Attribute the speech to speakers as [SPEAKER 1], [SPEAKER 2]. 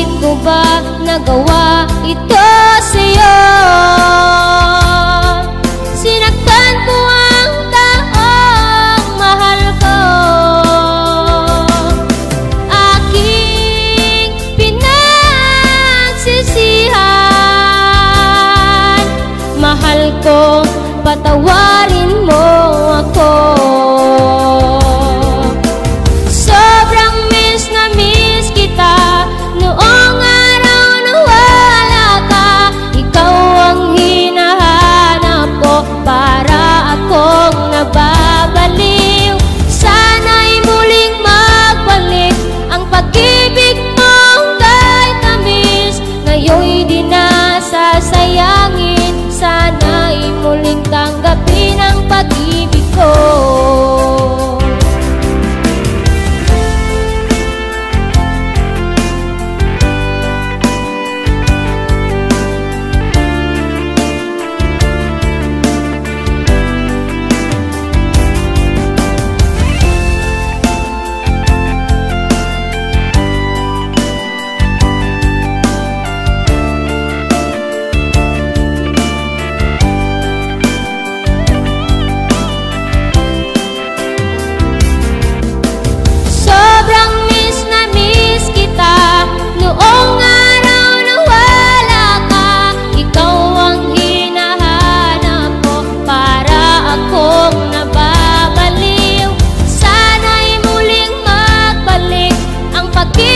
[SPEAKER 1] Bakit ko ba nagawa ito sa'yo? Sinaktan ko ang taong mahal ko. Aking pinagsisihan. Mahal ko, patawarin mo ako. Sobrang miss na miss kita noong araw na wala ka. Ikaw ang hinahanap ko, para akong nababaliw. Sana'y muling magbalik ang pag-ibig mong kay tamis. Ngayon'y di na sasayangin. Sana'y muling tanggapin ang pag-ibig ko. Noong araw na wala ka, ikaw ang hinahanap ko, para akong nababaliw. Sana'y muling magbalik ang pag-ibig